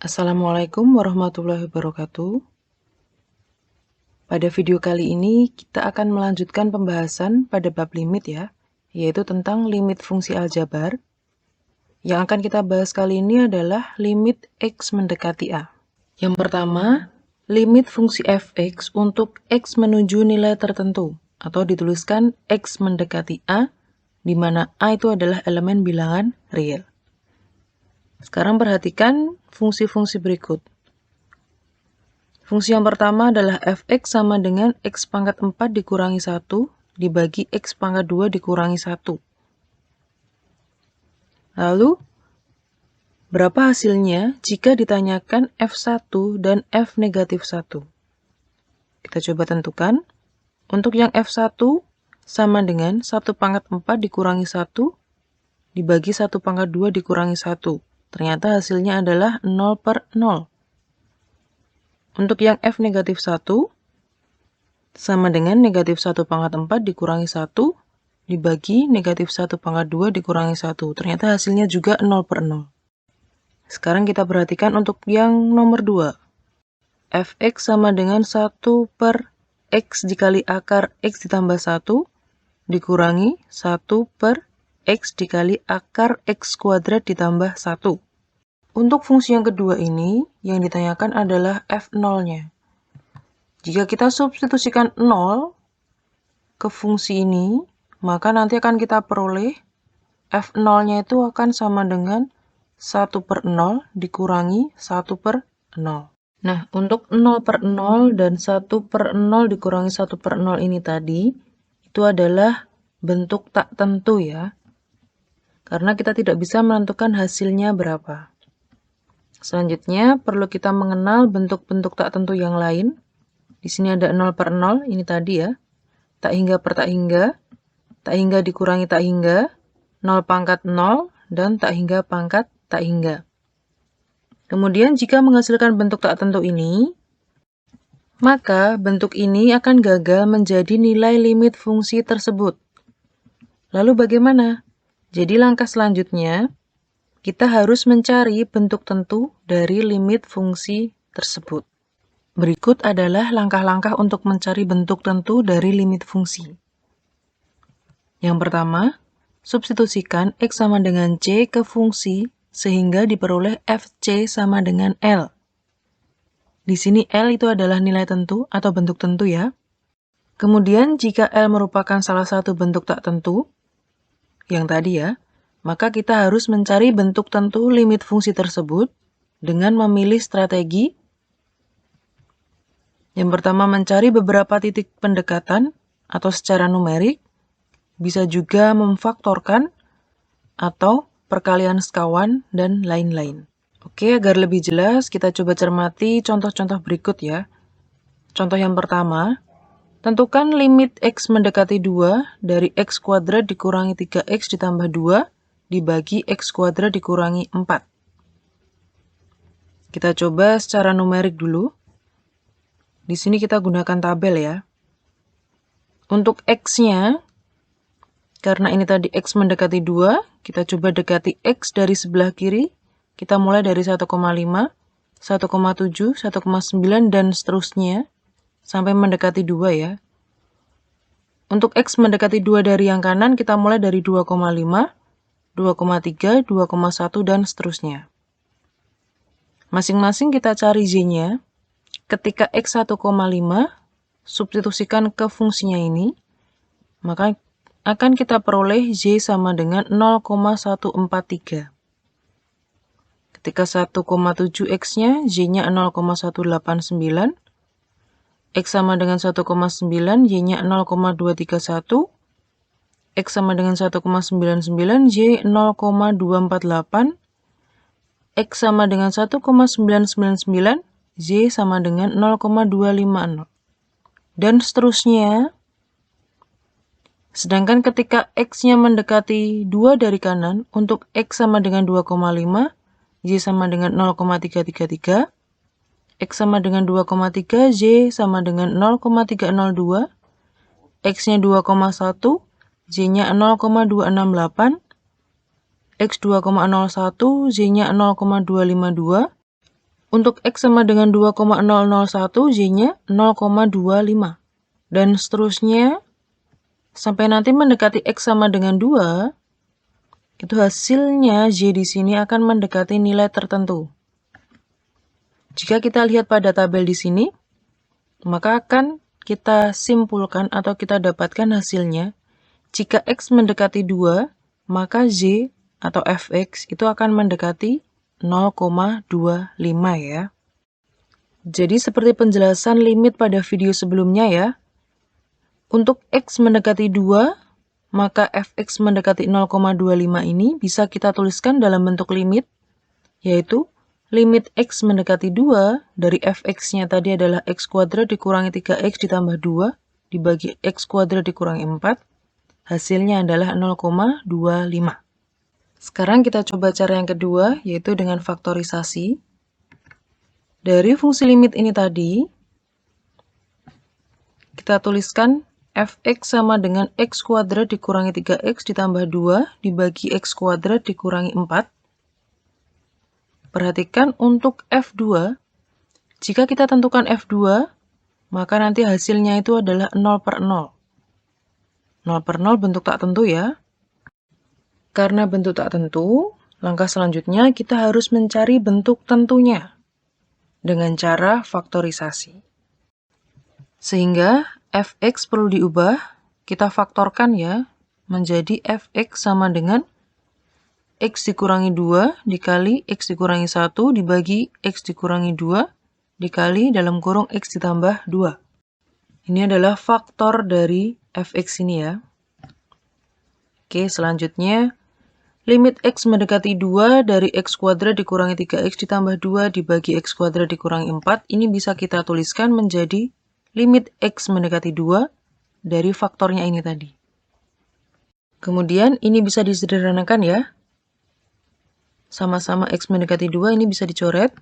Assalamualaikum warahmatullahi wabarakatuh. Pada video kali ini kita akan melanjutkan pembahasan pada bab limit ya, yaitu tentang limit fungsi aljabar. Yang akan kita bahas kali ini adalah limit x mendekati A. Yang pertama, limit fungsi fx untuk x menuju nilai tertentu, atau dituliskan x mendekati A, di mana A itu adalah elemen bilangan real. Sekarang perhatikan fungsi-fungsi berikut. Fungsi yang pertama adalah fx sama dengan x pangkat 4 dikurangi 1 dibagi x pangkat 2 dikurangi 1. Lalu, berapa hasilnya jika ditanyakan f1 dan f negatif 1? Kita coba tentukan. Untuk yang f1 sama dengan 1 pangkat 4 dikurangi 1 dibagi 1 pangkat 2 dikurangi 1. Ternyata hasilnya adalah 0/0. Untuk yang f negatif 1, sama dengan negatif 1 pangkat 4 dikurangi 1, dibagi negatif 1 pangkat 2 dikurangi 1. Ternyata hasilnya juga 0/0. Sekarang kita perhatikan untuk yang nomor 2. Fx sama dengan 1/x dikali akar x ditambah 1, dikurangi 1/x dikali akar x kuadrat ditambah 1. Untuk fungsi yang kedua ini, yang ditanyakan adalah f0-nya. Jika kita substitusikan 0 ke fungsi ini, maka nanti akan kita peroleh f0-nya itu akan sama dengan 1/0 dikurangi 1/0. Nah, untuk 0/0 dan 1/0 dikurangi 1/0 ini tadi, itu adalah bentuk tak tentu ya. Karena kita tidak bisa menentukan hasilnya berapa. Selanjutnya, perlu kita mengenal bentuk-bentuk tak tentu yang lain. Di sini ada 0/0, ini tadi ya. Tak hingga per tak hingga dikurangi tak hingga, 0 pangkat 0, dan tak hingga pangkat tak hingga. Kemudian, jika menghasilkan bentuk tak tentu ini, maka bentuk ini akan gagal menjadi nilai limit fungsi tersebut. Lalu bagaimana? Jadi langkah selanjutnya, kita harus mencari bentuk tentu dari limit fungsi tersebut. Berikut adalah langkah-langkah untuk mencari bentuk tentu dari limit fungsi. Yang pertama, substitusikan x sama dengan c ke fungsi sehingga diperoleh fc sama dengan L. Di sini L itu adalah nilai tentu atau bentuk tentu ya. Kemudian jika L merupakan salah satu bentuk tak tentu, yang tadi ya, maka kita harus mencari bentuk tentu limit fungsi tersebut dengan memilih strategi. Yang pertama, mencari beberapa titik pendekatan atau secara numerik, bisa juga memfaktorkan atau perkalian sekawan, dan lain-lain. Oke, agar lebih jelas, kita coba cermati contoh-contoh berikut ya. Contoh yang pertama, tentukan limit x mendekati 2 dari x kuadrat dikurangi 3x ditambah 2 dibagi x kuadrat dikurangi 4. Kita coba secara numerik dulu. Di sini kita gunakan tabel ya. Untuk x-nya, karena ini tadi x mendekati 2, kita coba dekati x dari sebelah kiri. Kita mulai dari 1,5, 1,7, 1,9, dan seterusnya, sampai mendekati 2 ya. Untuk x mendekati 2 dari yang kanan, kita mulai dari 2,5, 2,3, 2,1, dan seterusnya. Masing-masing kita cari z-nya. Ketika x 1,5, substitusikan ke fungsinya ini, maka akan kita peroleh z sama dengan 0,143. Ketika 1,7x-nya, z-nya 0,189, x sama dengan 1,9, y-nya 0,231, x sama dengan 1,99, y 0,248, x sama dengan 1,999, z sama dengan 0,250. Dan seterusnya. Sedangkan ketika x-nya mendekati 2 dari kanan, untuk x sama dengan 2,5, y sama dengan 0,333, x sama dengan 2,3, y sama dengan 0,302, x-nya 2,1, y-nya 0,268, x 2,01, z-nya 0,252, Untuk X sama dengan 2,001, Y-nya 0,25. Dan seterusnya, sampai nanti mendekati X sama dengan 2, itu hasilnya Y di sini akan mendekati nilai tertentu. Jika kita lihat pada tabel di sini, maka akan kita simpulkan atau kita dapatkan hasilnya. Jika X mendekati 2, maka Y atau Fx itu akan mendekati 0,25 ya. Jadi seperti penjelasan limit pada video sebelumnya ya. Untuk X mendekati 2, maka Fx mendekati 0,25 ini bisa kita tuliskan dalam bentuk limit, yaitu limit X mendekati 2 dari Fx-nya tadi adalah X kuadrat dikurangi 3X ditambah 2 dibagi X kuadrat dikurangi 4, hasilnya adalah 0,25. Sekarang kita coba cara yang kedua, yaitu dengan faktorisasi. Dari fungsi limit ini tadi, kita tuliskan Fx sama dengan X kuadrat dikurangi 3X ditambah 2 dibagi X kuadrat dikurangi 4. Perhatikan untuk F2, jika kita tentukan F2, maka nanti hasilnya itu adalah 0/0. 0/0 bentuk tak tentu ya. Karena bentuk tak tentu, langkah selanjutnya kita harus mencari bentuk tentunya dengan cara faktorisasi. Sehingga Fx perlu diubah, kita faktorkan ya, menjadi Fx sama dengan X dikurangi 2 dikali X dikurangi 1 dibagi X dikurangi 2 dikali dalam kurung X ditambah 2. Ini adalah faktor dari Fx ini ya. Oke, selanjutnya limit X mendekati 2 dari X kuadrat dikurangi 3X ditambah 2 dibagi X kuadrat dikurangi 4. Ini bisa kita tuliskan menjadi limit X mendekati 2 dari faktornya ini tadi. Kemudian ini bisa disederhanakan ya. Sama-sama X mendekati 2 ini bisa dicoret.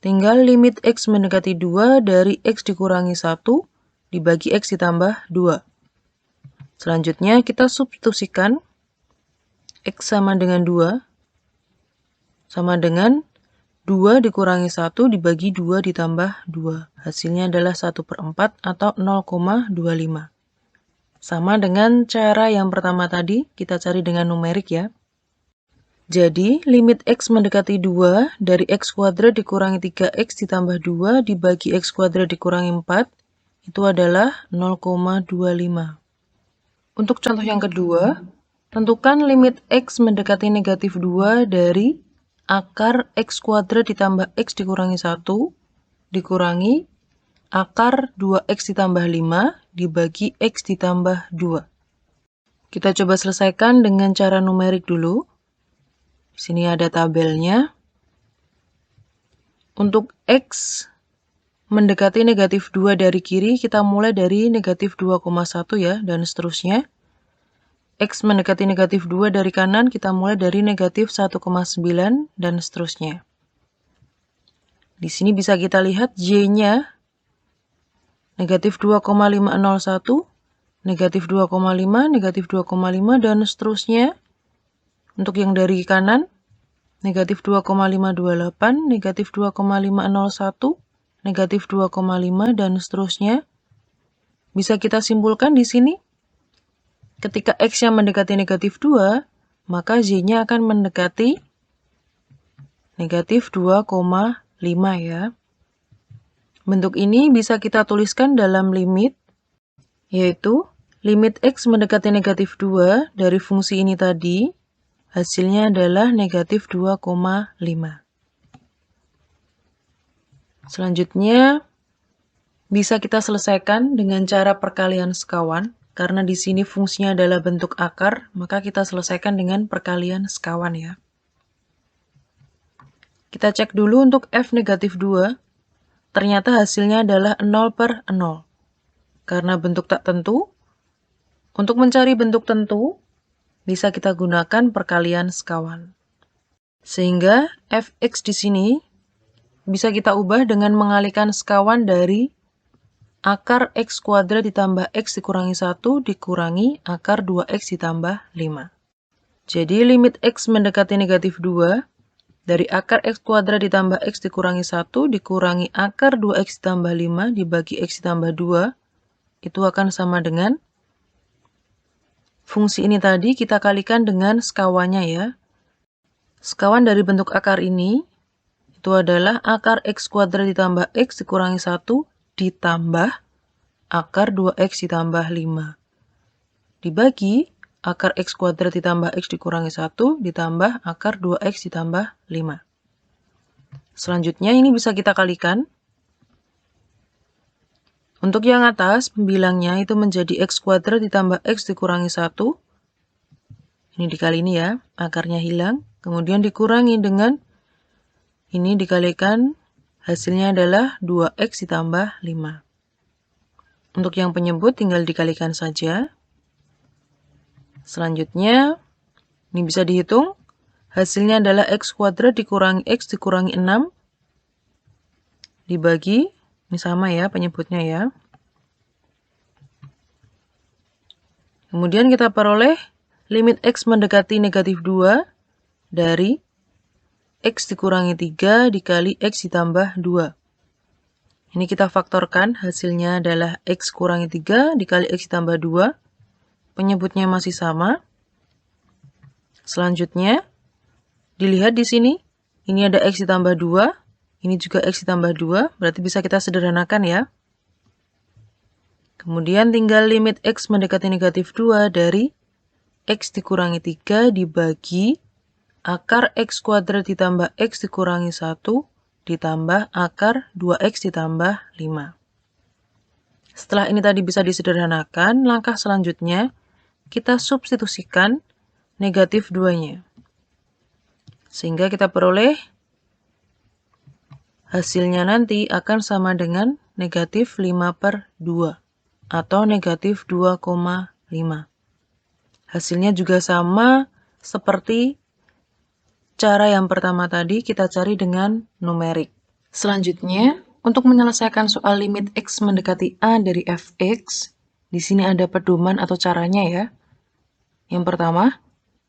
Tinggal limit X mendekati 2 dari X dikurangi 1 dibagi X ditambah 2. Selanjutnya kita substitusikan X sama dengan 2, sama dengan 2 dikurangi 1 dibagi 2 ditambah 2. Hasilnya adalah 1/4 atau 0,25. Sama dengan cara yang pertama tadi, kita cari dengan numerik ya. Jadi, limit X mendekati 2 dari X kuadrat dikurangi 3X ditambah 2 dibagi X kuadrat dikurangi 4, itu adalah 0,25. Untuk contoh yang kedua, tentukan limit X mendekati negatif 2 dari akar X kuadrat ditambah X dikurangi 1 dikurangi akar 2X ditambah 5 dibagi X ditambah 2. Kita coba selesaikan dengan cara numerik dulu. Di sini ada tabelnya. Untuk X mendekati negatif 2 dari kiri, kita mulai dari negatif 2,1 ya, dan seterusnya. X mendekati negatif 2 dari kanan, kita mulai dari negatif 1,9 dan seterusnya. Di sini bisa kita lihat Y-nya negatif 2,501, negatif 2,5, negatif 2,5, dan seterusnya. Untuk yang dari kanan, negatif 2,528, negatif 2,501, negatif 2,5, dan seterusnya. Bisa kita simpulkan di sini. Ketika X-nya mendekati negatif 2, maka Y-nya akan mendekati negatif 2,5 ya. Bentuk ini bisa kita tuliskan dalam limit, yaitu limit X mendekati negatif 2 dari fungsi ini tadi, hasilnya adalah negatif 2,5. Selanjutnya, bisa kita selesaikan dengan cara perkalian sekawan. Karena di sini fungsinya adalah bentuk akar, maka kita selesaikan dengan perkalian sekawan ya. Kita cek dulu untuk F negatif 2. Ternyata hasilnya adalah 0/0. Karena bentuk tak tentu, untuk mencari bentuk tentu, bisa kita gunakan perkalian sekawan. Sehingga Fx di sini bisa kita ubah dengan mengalihkan sekawan dari akar X kuadrat ditambah X dikurangi 1 dikurangi akar 2X ditambah 5. Jadi limit X mendekati negatif 2 Dari akar X kuadrat ditambah X dikurangi 1 dikurangi akar 2X ditambah 5 dibagi X ditambah 2, itu akan sama dengan fungsi ini tadi kita kalikan dengan sekawannya ya. Sekawan dari bentuk akar ini itu adalah akar X kuadrat ditambah X dikurangi 1 ditambah akar 2X ditambah 5. Dibagi akar X kuadrat ditambah X dikurangi 1 ditambah akar 2X ditambah 5. Selanjutnya ini bisa kita kalikan. Untuk yang atas, pembilangnya itu menjadi X kuadrat ditambah X dikurangi 1. Ini dikali ini ya, akarnya hilang. Kemudian dikurangi dengan ini dikalikan, hasilnya adalah 2X ditambah 5. Untuk yang penyebut tinggal dikalikan saja. Selanjutnya, ini bisa dihitung. Hasilnya adalah X kuadrat dikurangi X dikurangi 6. Dibagi, ini sama ya penyebutnya ya. Kemudian kita peroleh limit X mendekati negatif 2 dari X dikurangi 3 dikali X ditambah 2. Ini kita faktorkan, hasilnya adalah X kurangi 3 dikali X ditambah 2. Penyebutnya masih sama. Selanjutnya, dilihat di sini, ini ada X ditambah 2, ini juga X ditambah 2, berarti bisa kita sederhanakan ya. Kemudian tinggal limit X mendekati negatif 2 dari X dikurangi 3 dibagi akar X kuadrat ditambah X dikurangi 1 ditambah akar 2X ditambah 5. Setelah ini tadi bisa disederhanakan, langkah selanjutnya kita substitusikan negatif 2-nya. Sehingga kita peroleh hasilnya nanti akan sama dengan negatif 5/2 atau negatif 2,5. Hasilnya juga sama seperti cara yang pertama tadi kita cari dengan numerik. Selanjutnya, untuk menyelesaikan soal limit X mendekati A dari fx, di sini ada pedoman atau caranya ya. Yang pertama,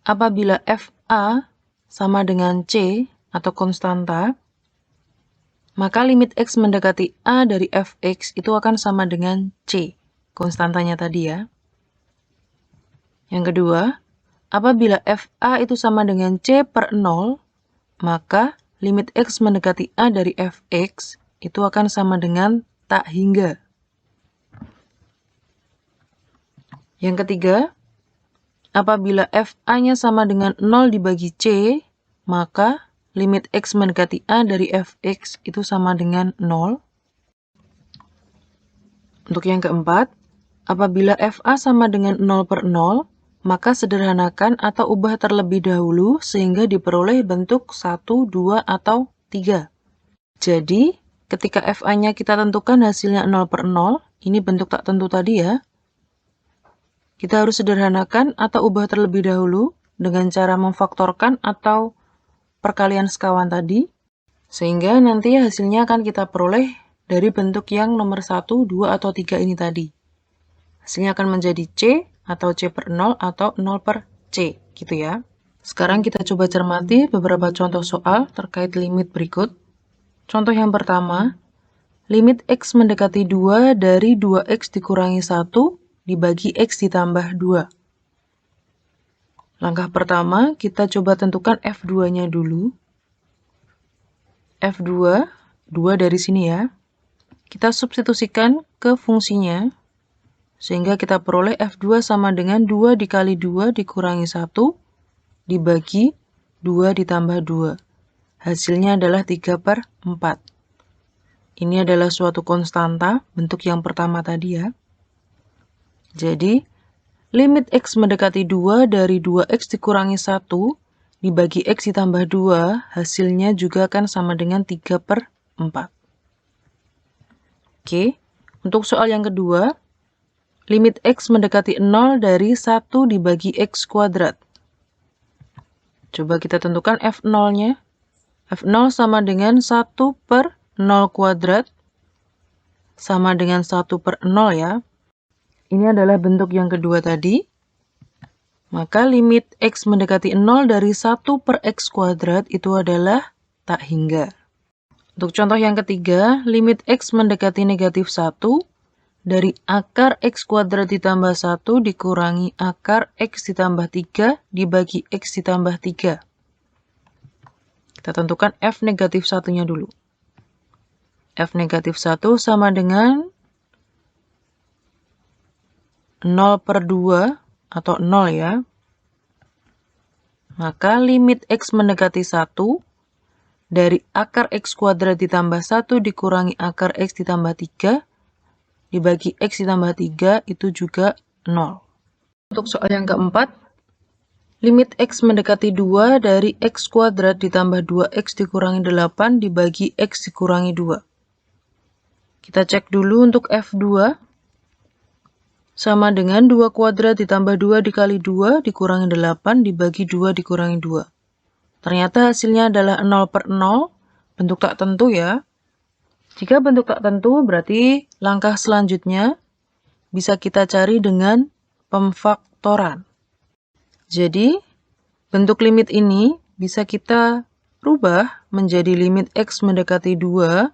apabila fa sama dengan c atau konstanta, maka limit X mendekati A dari fx itu akan sama dengan c, konstantanya tadi ya. Yang kedua, apabila fa itu sama dengan c/0, maka limit X mendekati A dari fx itu akan sama dengan tak hingga. Yang ketiga, apabila fa-nya sama dengan 0 dibagi c, maka limit X mendekati A dari fx itu sama dengan 0. Untuk yang keempat, apabila fa sama dengan 0/0, maka sederhanakan atau ubah terlebih dahulu sehingga diperoleh bentuk 1, 2, atau 3. Jadi, ketika fa-nya kita tentukan hasilnya 0/0, ini bentuk tak tentu tadi ya. Kita harus sederhanakan atau ubah terlebih dahulu dengan cara memfaktorkan atau perkalian sekawan tadi, sehingga nanti hasilnya akan kita peroleh dari bentuk yang nomor 1, 2, atau 3 ini tadi. Hasilnya akan menjadi C atau C/0 atau 0/C, gitu ya. Sekarang kita coba cermati beberapa contoh soal terkait limit berikut. Contoh yang pertama, limit X mendekati 2 dari 2X dikurangi 1 dibagi X ditambah 2. Langkah pertama, kita coba tentukan F2-nya dulu. F2, 2 dari sini ya. Kita substitusikan ke fungsinya, sehingga kita peroleh F2 sama dengan 2 dikali 2 dikurangi 1 dibagi 2 ditambah 2. Hasilnya adalah 3/4. Ini adalah suatu konstanta, bentuk yang pertama tadi ya. Jadi, limit X mendekati 2 dari 2X dikurangi 1 dibagi X ditambah 2, hasilnya juga akan sama dengan 3/4. Oke, untuk soal yang kedua, limit X mendekati 0 dari 1 dibagi X kuadrat. Coba kita tentukan F0-nya. F0 sama dengan 1/0 kuadrat, sama dengan 1/0 ya. Ini adalah bentuk yang kedua tadi. Maka limit X mendekati 0 dari 1 per X kuadrat itu adalah tak hingga. Untuk contoh yang ketiga, limit X mendekati negatif 1 dari akar X kuadrat ditambah 1 dikurangi akar X ditambah 3 dibagi X ditambah 3. Kita tentukan F negatif 1-nya dulu. F negatif 1 sama dengan 0 per 2 atau 0 ya. Maka limit X mendekati 1 dari akar X kuadrat ditambah 1 dikurangi akar X ditambah 3 dibagi X ditambah 3 itu juga 0. Untuk soal yang keempat, limit X mendekati 2 dari X kuadrat ditambah 2X dikurangi 8 dibagi X dikurangi 2. Kita cek dulu untuk F2 sama dengan 2 kuadrat ditambah 2 dikali 2 dikurangi 8 dibagi 2 dikurangi 2. Ternyata hasilnya adalah 0 per 0, bentuk tak tentu ya. Jika bentuk tak tentu berarti langkah selanjutnya bisa kita cari dengan pemfaktoran. Jadi bentuk limit ini bisa kita rubah menjadi limit X mendekati 2.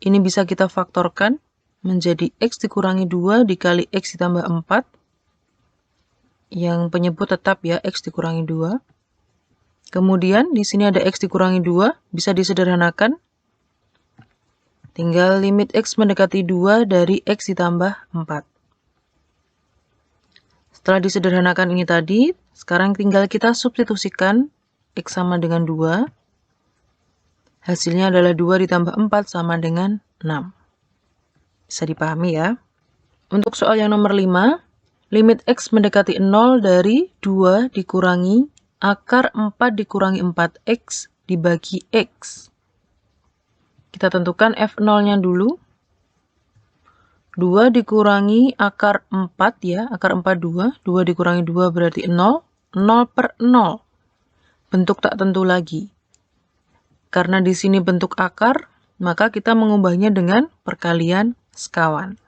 Ini bisa kita faktorkan menjadi X dikurangi 2 dikali X ditambah 4. Yang penyebut tetap ya, X dikurangi 2. Kemudian di sini ada X dikurangi 2, bisa disederhanakan. Tinggal limit X mendekati 2 dari X ditambah 4. Setelah disederhanakan ini tadi, sekarang tinggal kita substitusikan X sama dengan 2. Hasilnya adalah 2 ditambah 4 sama dengan 6. Bisa dipahami ya. Untuk soal yang nomor 5, limit X mendekati 0 dari 2 dikurangi akar 4 dikurangi 4X dibagi X. Kita tentukan F0-nya dulu. 2 dikurangi akar 4 ya, akar 4 2. 2 dikurangi 2 berarti 0. 0 per 0. Bentuk tak tentu lagi. Karena di sini bentuk akar, maka kita mengubahnya dengan perkalian sekawan.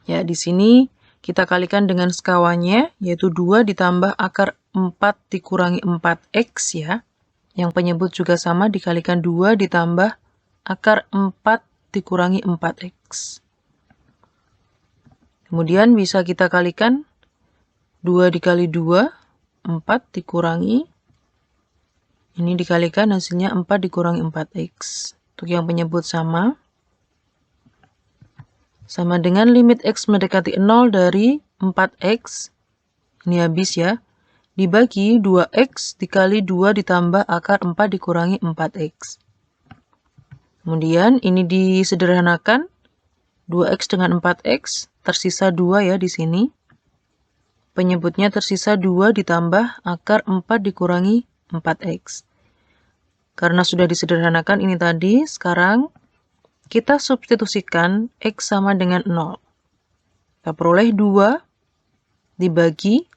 Ya, di sini kita kalikan dengan sekawannya, yaitu 2 ditambah akar 4 dikurangi 4X ya. Yang penyebut juga sama, dikalikan 2 ditambah akar 4 dikurangi 4X. Kemudian bisa kita kalikan 2 dikali 2, 4 dikurangi, ini dikalikan hasilnya 4 dikurangi 4X. Untuk yang penyebut sama dengan limit X mendekati 0 dari 4X, ini habis ya, dibagi 2X dikali 2 ditambah akar 4 dikurangi 4X. Kemudian ini disederhanakan, 2X dengan 4X, tersisa 2 ya di sini. Penyebutnya tersisa 2 ditambah akar 4 dikurangi 4X. Karena sudah disederhanakan ini tadi, sekarang kita substitusikan X sama dengan 0. Kita peroleh 2 dibagi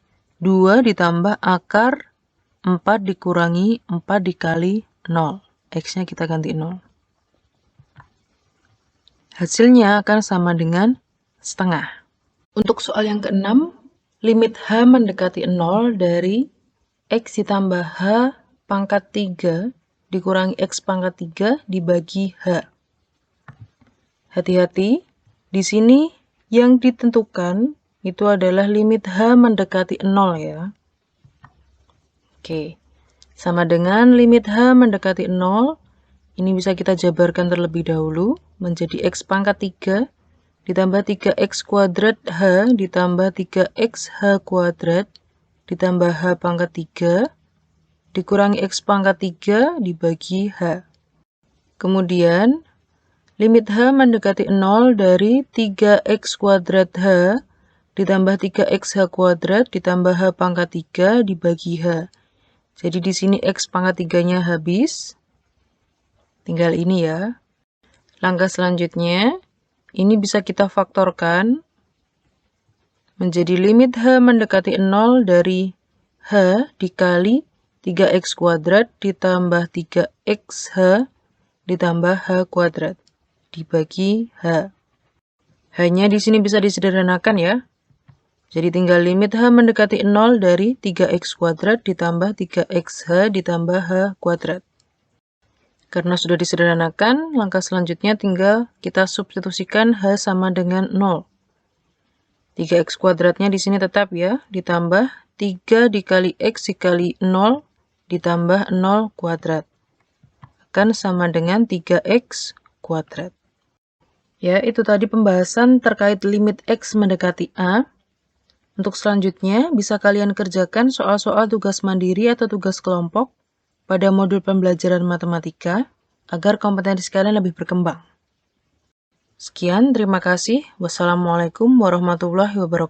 2 ditambah akar 4 dikurangi 4 dikali 0. X-nya kita ganti 0. Hasilnya akan sama dengan setengah. Untuk soal yang keenam, limit H mendekati 0 dari X ditambah H pangkat 3 dikurangi X pangkat 3 dibagi H. Hati-hati, di sini yang ditentukan itu adalah limit H mendekati 0 ya. Oke, sama dengan limit H mendekati 0, ini bisa kita jabarkan terlebih dahulu menjadi X pangkat 3 ditambah 3X kuadrat H ditambah 3X H kuadrat ditambah H pangkat 3 dikurangi X pangkat 3 dibagi H. Kemudian limit H mendekati 0 dari 3X kuadrat H ditambah 3X H kuadrat ditambah H pangkat 3 dibagi H. Jadi di sini X pangkat 3-nya habis. Tinggal ini ya. Langkah selanjutnya, ini bisa kita faktorkan menjadi limit H mendekati 0 dari H dikali 3X kuadrat ditambah 3X H ditambah H kuadrat dibagi H. H-nya di sini bisa disederhanakan ya. Jadi tinggal limit H mendekati 0 dari 3x kuadrat ditambah 3xh ditambah H kuadrat. Karena sudah disederhanakan, langkah selanjutnya tinggal kita substitusikan H sama dengan 0. 3x kuadratnya di sini tetap ya, ditambah 3 dikali x dikali 0 ditambah 0 kuadrat. Akan sama dengan 3x kuadrat. Ya, itu tadi pembahasan terkait limit x mendekati A. Untuk selanjutnya, bisa kalian kerjakan soal-soal tugas mandiri atau tugas kelompok pada modul pembelajaran matematika agar kompetensi kalian lebih berkembang. Sekian, terima kasih. Wassalamualaikum warahmatullahi wabarakatuh.